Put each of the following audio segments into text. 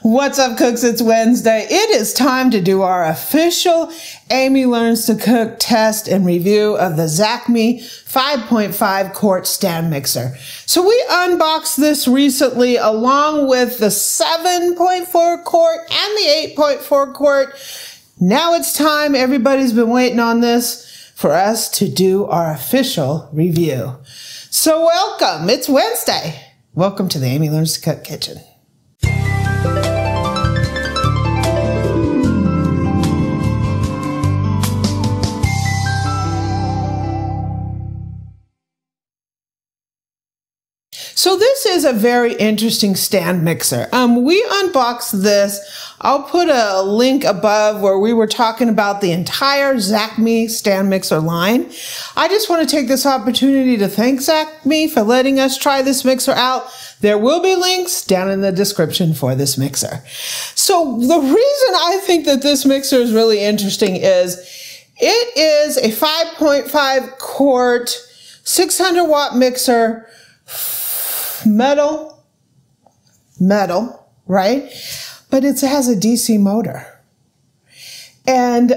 What's up, cooks? It's Wednesday. It is time to do our official Amy Learns to Cook test and review of the Zacme 5.5 Quart Stand Mixer. So we unboxed this recently along with the 7.4 quart and the 8.4 quart. Now it's time. Everybody's been waiting on this for us to do our official review. So welcome. It's Wednesday. Welcome to the Amy Learns to Cook kitchen. So this is a very interesting stand mixer. We unboxed this. I'll put a link above where we were talking about the entire Zacme stand mixer line. I just want to take this opportunity to thank Zacme for letting us try this mixer out. There will be links down in the description for this mixer. So the reason I think that this mixer is really interesting is it is a 5.5 quart, 600 watt mixer, metal, right? But it has a DC motor. And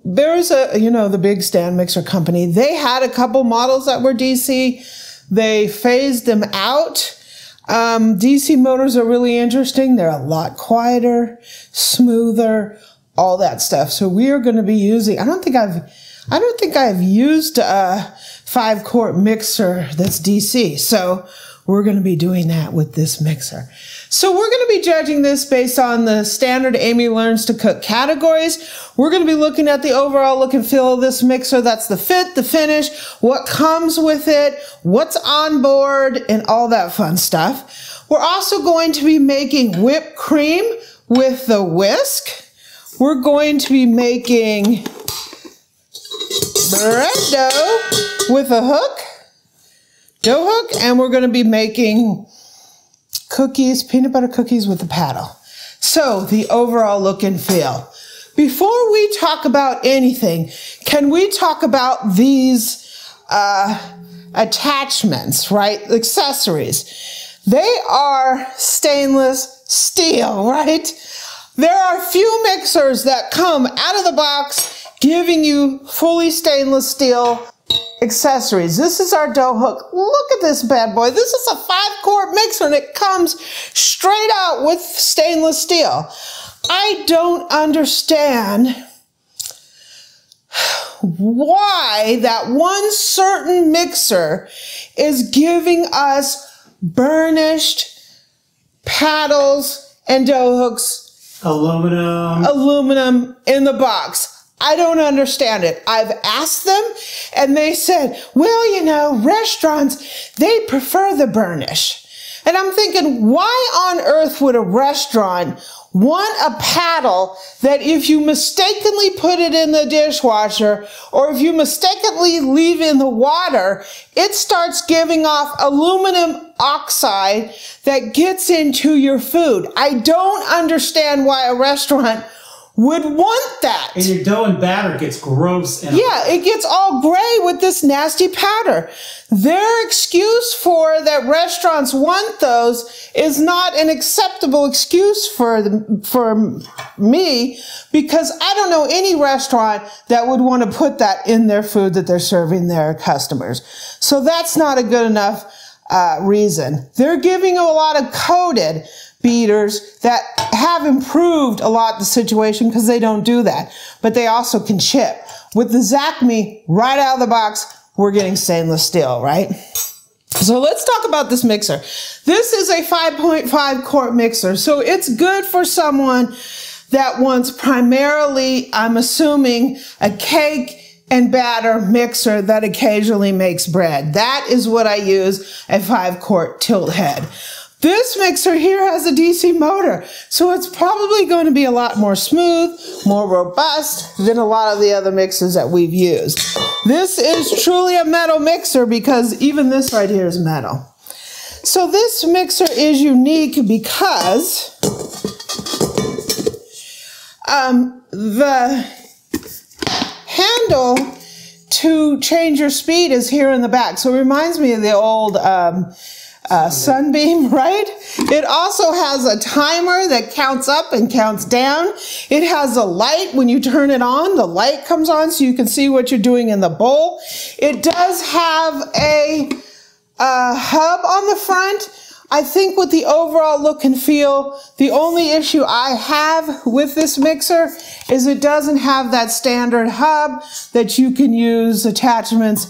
there's the big stand mixer company. They had a couple models that were DC. They phased them out. DC motors are really interesting. They're a lot quieter, smoother, all that stuff. So we are going to be using, I don't think I've used a 5 quart mixer that's DC. So we're going to be doing that with this mixer. So we're going to be judging this based on the standard Amy Learns to Cook categories. We're going to be looking at the overall look and feel of this mixer. That's the fit, the finish, what comes with it, what's on board, and all that fun stuff. We're also going to be making whipped cream with the Whisk. We're going to be making bread dough with a dough hook, and we're going to be making cookies, peanut butter cookies with the paddle. So the overall look and feel. Before we talk about anything, can we talk about these attachments, right? Accessories. They are stainless steel, right? There are few mixers that come out of the box giving you fully stainless steel accessories. This is our dough hook. Look at this bad boy. This is a 5 quart mixer and it comes straight out with stainless steel. I don't understand why that one certain mixer is giving us burnished paddles and dough hooks. Aluminum in the box. I don't understand it. I've asked them and they said, well, restaurants, they prefer the burnish. And I'm thinking, why on earth would a restaurant want a paddle that if you mistakenly put it in the dishwasher or if you mistakenly leave in the water, it starts giving off aluminum oxide that gets into your food? I don't understand why a restaurant would want that. And your dough and batter gets gross. Yeah, it gets all gray with this nasty powder. Their excuse for that restaurants want those is not an acceptable excuse for me, because I don't know any restaurant that would want to put that in their food that they're serving their customers. So that's not a good enough reason. They're giving a lot of coated beaters that have improved a lot the situation because they don't do that, but they also can chip. With the Zacme, right out of the box, we're getting stainless steel, right? So let's talk about this mixer. This is a 5.5 quart mixer, so it's good for someone that wants primarily, I'm assuming, a cake and batter mixer that occasionally makes bread. That is what I use, a 5 quart tilt head. This mixer here has a DC motor, so it's probably going to be a lot more smooth, more robust than a lot of the other mixers that we've used. This is truly a metal mixer because even this right here is metal. So this mixer is unique because the handle to change your speed is here in the back. So it reminds me of the old sunbeam, right? It also has a timer that counts up and counts down. It has a light. When you turn it on, the light comes on so you can see what you're doing in the bowl. It does have a hub on the front. I think with the overall look and feel, the only issue I have with this mixer is it doesn't have that standard hub that you can use attachments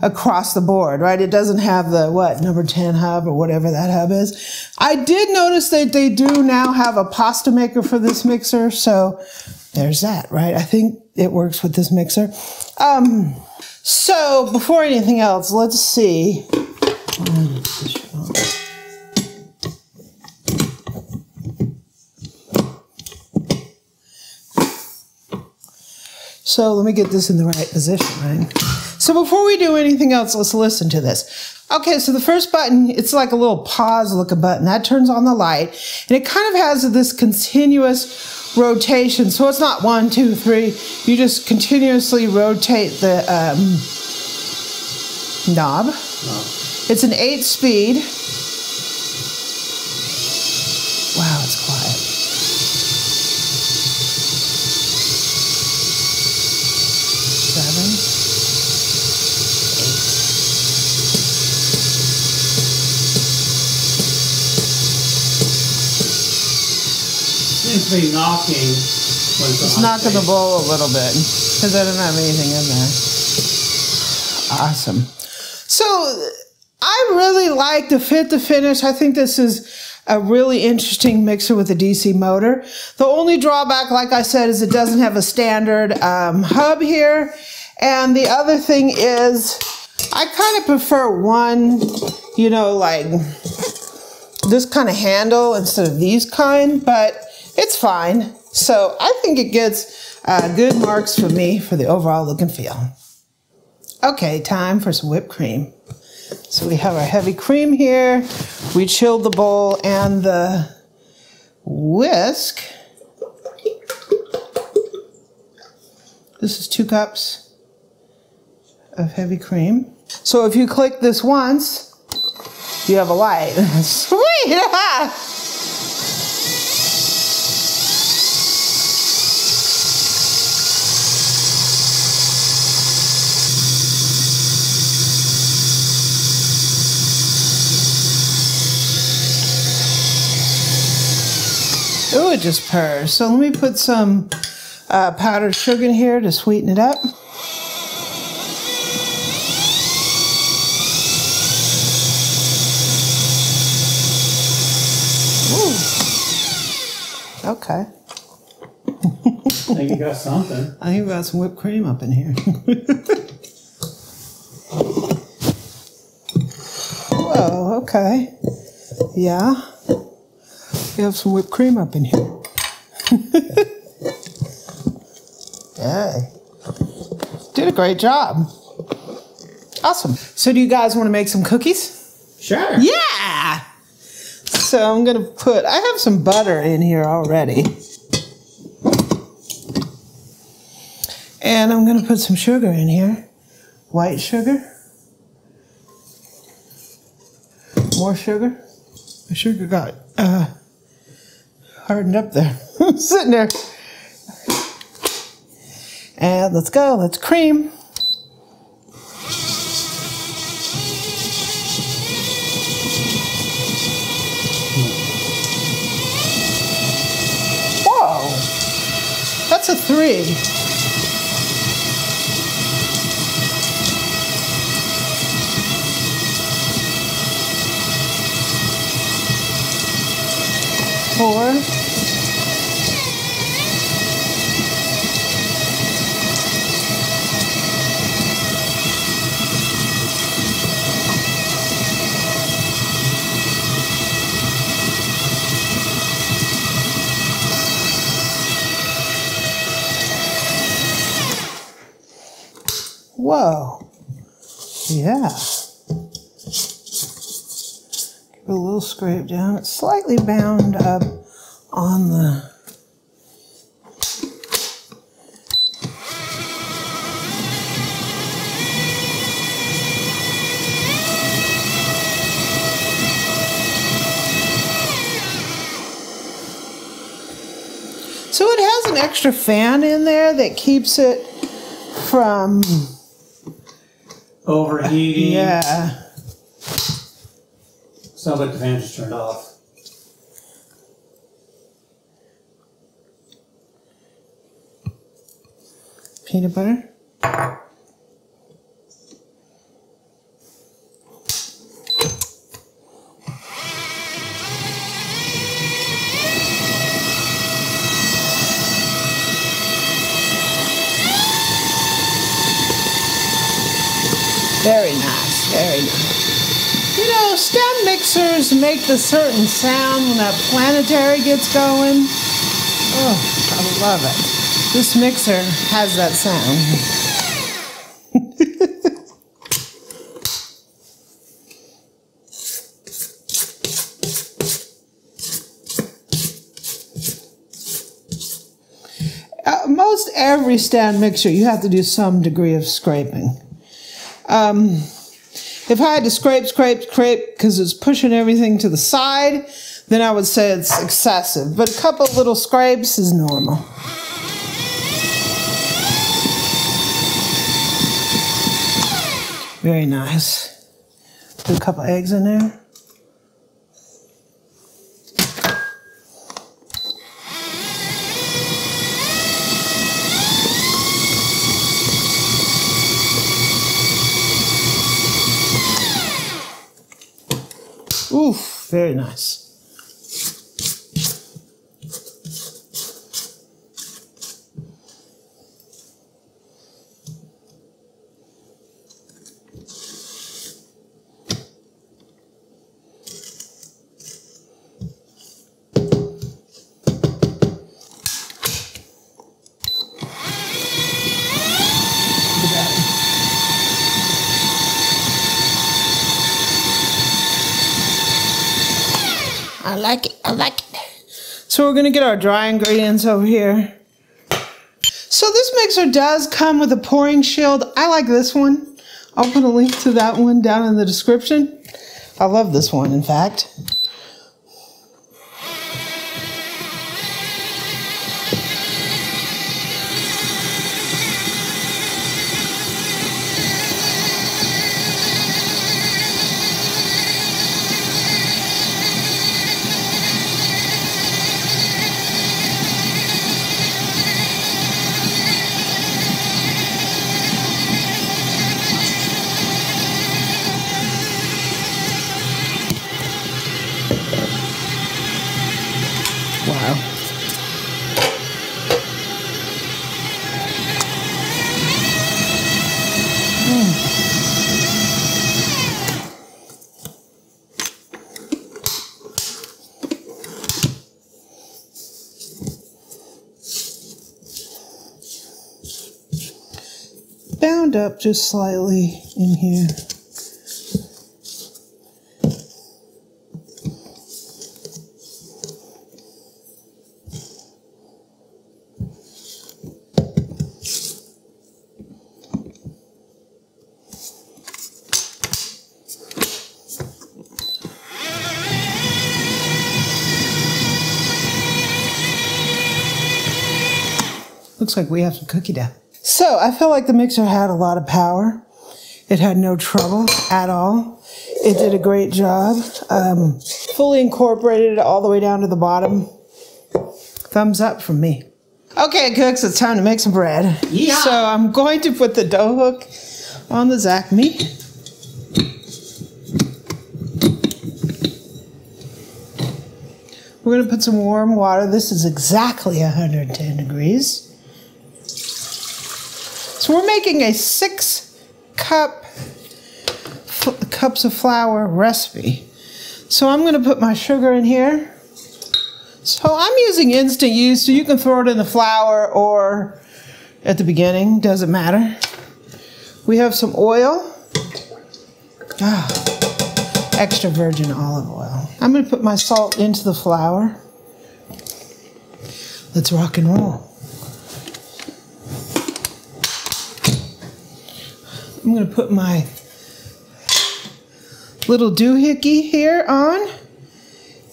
across the board, right? It doesn't have the, number 10 hub or whatever that hub is. I did notice that they do now have a pasta maker for this mixer, so there's that, right? I think it works with this mixer. So before anything else, let's see. So let me get this in the right position, right? So before we do anything else, let's listen to this. Okay, so the first button, it's like a little pause looking button. That turns on the light. And it kind of has this continuous rotation. So it's not 1, 2, 3. You just continuously rotate the knob. It's an 8-speed. Wow, it's quiet. 7, 8. Seems to be knocking. It's knocking the bowl a little bit because I don't have anything in there. Awesome. So I really like the fit to finish. I think this is a really interesting mixer with a DC motor. The only drawback, like I said, is it doesn't have a standard hub here. And the other thing is I kind of prefer one, you know, like this kind of handle instead of these kind, but it's fine. So I think it gets good marks for me for the overall look and feel. Okay, time for some whipped cream. So we have our heavy cream here. We chilled the bowl and the whisk. This is 2 cups of heavy cream. So if you click this once, you have a light. Sweet! Ooh, it just purrs. So let me put some powdered sugar in here to sweeten it up. Ooh. Okay. I think you got something. I think we got some whipped cream up in here. Whoa, okay. Yeah. We have some whipped cream up in here. Hey. Did a great job. Awesome. So do you guys want to make some cookies? Sure. Yeah! So I'm going to put, I have some butter in here already. And I'm going to put some sugar in here. White sugar. More sugar. The sugar got hardened up there. Sitting there. And let's go. Let's cream. Whoa. That's a 3. Four. Whoa. Yeah. Give it a little scrape down. It's slightly bound up on the So it has an extra fan in there that keeps it from overheating. Yeah. Sounds like the fan just turned off. Peanut butter. Very nice, very nice. You know, stand mixers make the certain sound when that planetary gets going. Oh, I love it. This mixer has that sound. Most every stand mixer, you have to do some degree of scraping. If I had to scrape, because it's pushing everything to the side, then I would say it's excessive. But a couple little scrapes is normal. Very nice. Put a couple eggs in there. Oof, very nice. I like it, I like it. So we're gonna get our dry ingredients over here. So this mixer does come with a pouring shield. I like this one. I'll put a link to that one down in the description. I love this one, in fact. Wow. Bound up just slightly in here. Looks like we have some cookie dough. So I felt like the mixer had a lot of power. It had no trouble at all. It did a great job. Fully incorporated it all the way down to the bottom. Thumbs up from me. Okay, cooks, it's time to make some bread. Yeah. So I'm going to put the dough hook on the Zacme. We're going to put some warm water. This is exactly 110 degrees. So we're making a 6 cups of flour recipe. So I'm going to put my sugar in here. So I'm using instant yeast, so you can throw it in the flour or at the beginning, doesn't matter. We have some oil. Extra virgin olive oil. I'm going to put my salt into the flour. Let's rock and roll. I'm going to put my little doohickey here on,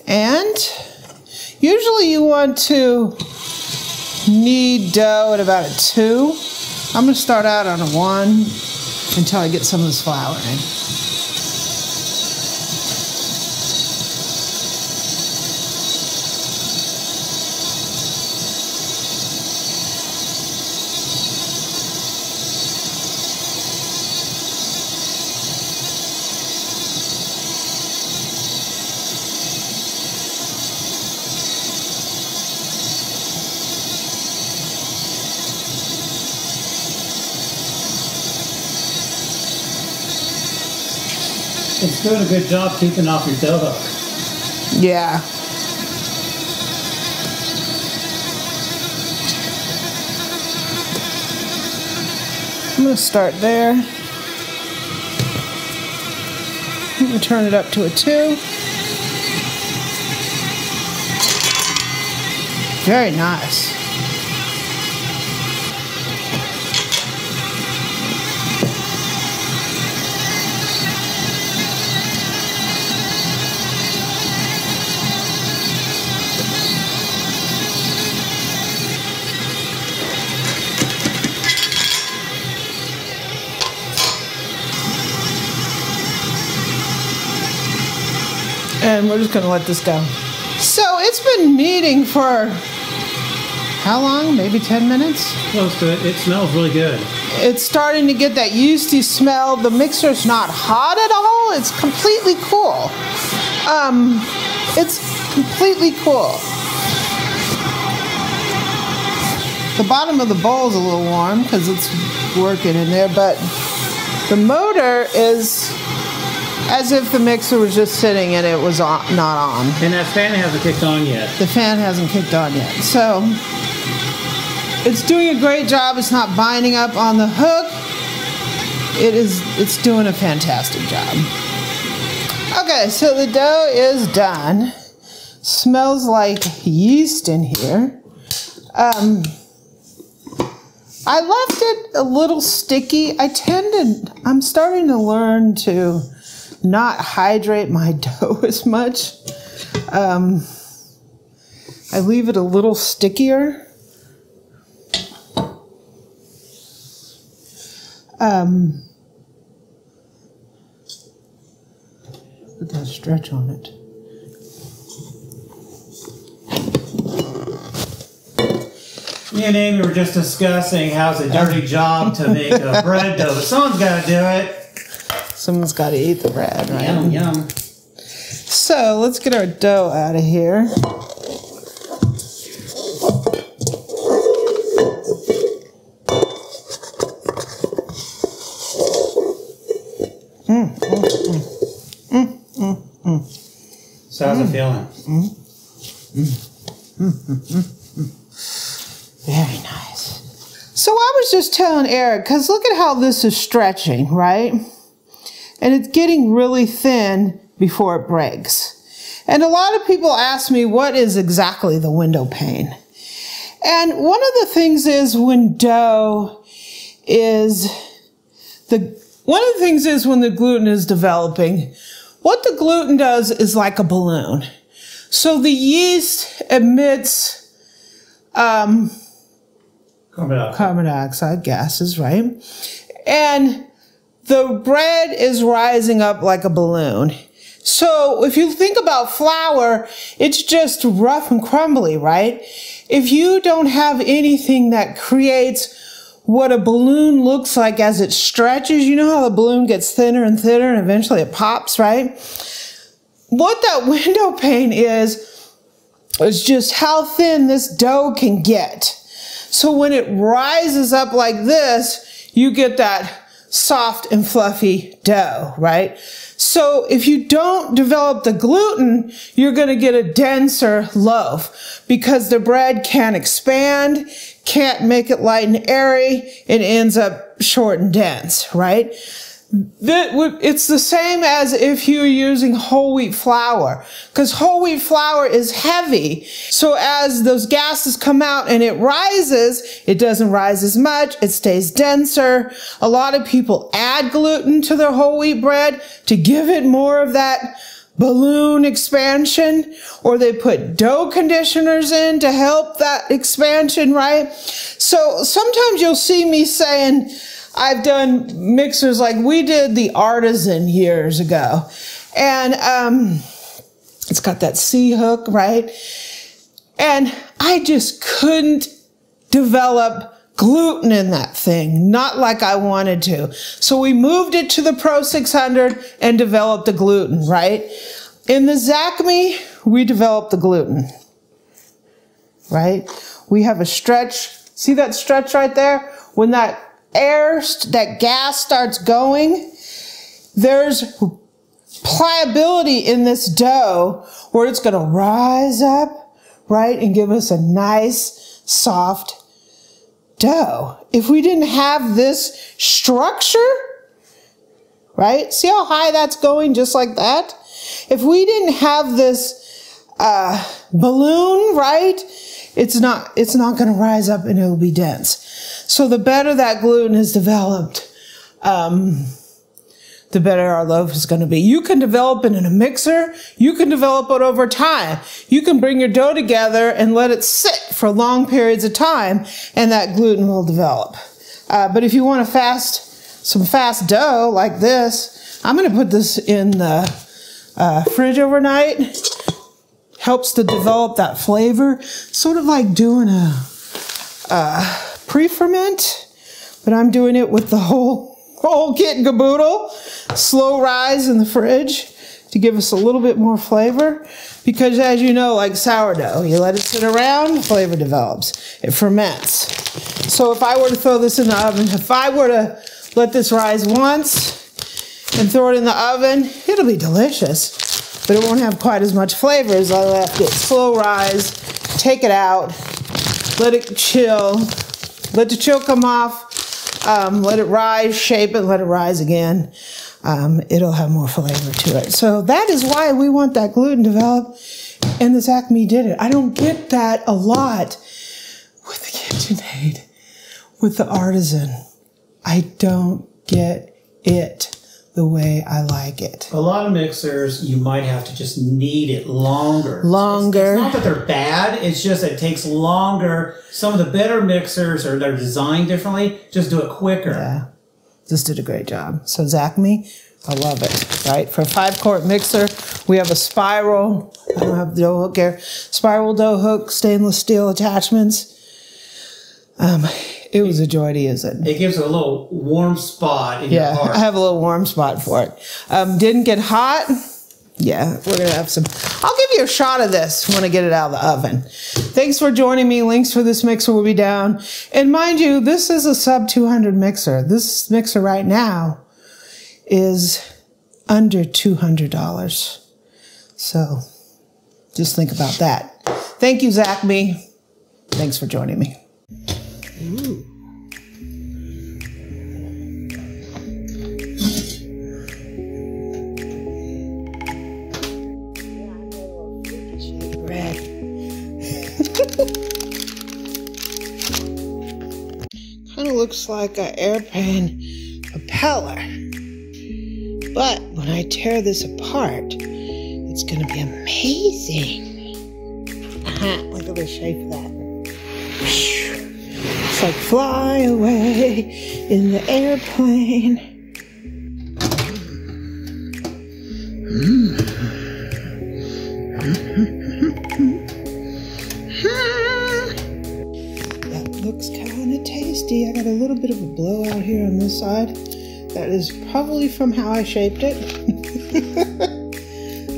and usually you want to knead dough at about a 2. I'm going to start out on a 1 until I get some of this flour in. It's doing a good job keeping off your dough hook. Yeah. I'm going to start there. I'm going to turn it up to a 2. Very nice. And we're just going to let this go. So it's been kneading for how long? Maybe 10 minutes? Close to it. It smells really good. It's starting to get that yeasty smell. The mixer's not hot at all. It's completely cool. It's completely cool. The bottom of the bowl is a little warm because it's working in there, but the motor is as if the mixer was just sitting and it was not on. And that fan hasn't kicked on yet. The fan hasn't kicked on yet. So it's doing a great job. It's not binding up on the hook. It's doing a fantastic job. Okay, so the dough is done. Smells like yeast in here. I left it a little sticky. I'm starting to learn to not hydrate my dough as much. I leave it a little stickier. Put that stretch on it. Me and Amy were just discussing how it's a dirty job to make a bread dough, but someone's got to do it. Someone's got to eat the bread, right? Yum, yum. So let's get our dough out of here. So how's it feeling? Very nice. So I was just telling Eric, because look at how this is stretching, right? And it's getting really thin before it breaks. And a lot of people ask me, what is exactly the window pane? And one of the things is when the gluten is developing, what the gluten does is like a balloon. So the yeast emits carbon dioxide gases, right? And the bread is rising up like a balloon. So if you think about flour, it's just rough and crumbly, right? If you don't have anything that creates what a balloon looks like as it stretches, you know how the balloon gets thinner and thinner and eventually it pops, right? What that window pane is just how thin this dough can get. So when it rises up like this, you get that soft and fluffy dough, right? So if you don't develop the gluten, you're going to get a denser loaf because the bread can't expand, can't make it light and airy, it ends up short and dense, right? It's the same as if you're using whole wheat flour, because whole wheat flour is heavy. So as those gases come out and it rises, it doesn't rise as much, it stays denser. A lot of people add gluten to their whole wheat bread to give it more of that balloon expansion, or they put dough conditioners in to help that expansion, right? So sometimes you'll see me saying, I've done mixers like we did the Artisan years ago. And it's got that C hook, right? And I just couldn't develop gluten in that thing, not like I wanted to. So we moved it to the Pro 600 and developed the gluten, right? In the Zacme, we developed the gluten, right? We have a stretch. See that stretch right there? When that that gas starts going, there's pliability in this dough where it's going to rise up, right? And give us a nice, soft dough. If we didn't have this structure, right? See how high that's going, just like that? If we didn't have this balloon, right? It's not going to rise up and it'll be dense. So the better that gluten is developed, the better our loaf is going to be. You can develop it in a mixer. You can develop it over time. You can bring your dough together and let it sit for long periods of time, and that gluten will develop. But if you want some fast dough like this, I'm going to put this in the fridge overnight. Helps to develop that flavor. Sort of like doing a pre-ferment, but I'm doing it with the whole kit and caboodle. Slow rise in the fridge to give us a little bit more flavor, because as you know, like sourdough, you let it sit around, flavor develops, it ferments. So if I were to throw this in the oven, if I were to let this rise once and throw it in the oven, it'll be delicious, but it won't have quite as much flavor as I left it. Slow rise, take it out, let it chill, let the chill come off, let it rise, shape it, let it rise again. It'll have more flavor to it. So that is why we want that gluten developed, and the Zacme did it. I don't get that a lot with the KitchenAid, with the Artisan. I don't get it the way I like it. A lot of mixers, you might have to just knead it longer. It's not that they're bad, it's just that it takes longer. Some of the better mixers, or they're designed differently, just do it quicker. Yeah, just did a great job. So Zacme, I love it, right? For a 5-quart mixer, we have a spiral, I don't have the dough hook here, spiral dough hook, stainless steel attachments. It was a joy to use it. It gives it a little warm spot in your heart. I have a little warm spot for it. Didn't get hot. Yeah, we're going to have some. I'll give you a shot of this when I get it out of the oven. Thanks for joining me. Links for this mixer will be down. And mind you, this is a sub 200 mixer. This mixer right now is under $200. So just think about that. Thank you, Zacme. Thanks for joining me. Ooh. Red. Kind of looks like an airplane propeller. But when I tear this apart, it's going to be amazing. Look at the shape of that. It's like fly away in the airplane. That looks kind of tasty. I got a little bit of a blowout here on this side. That is probably from how I shaped it.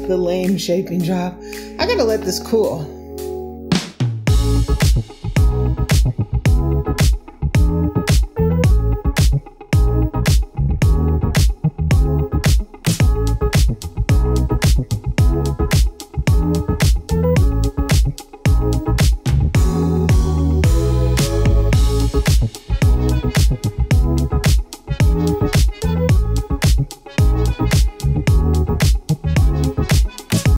The lame shaping job. I gotta let this cool.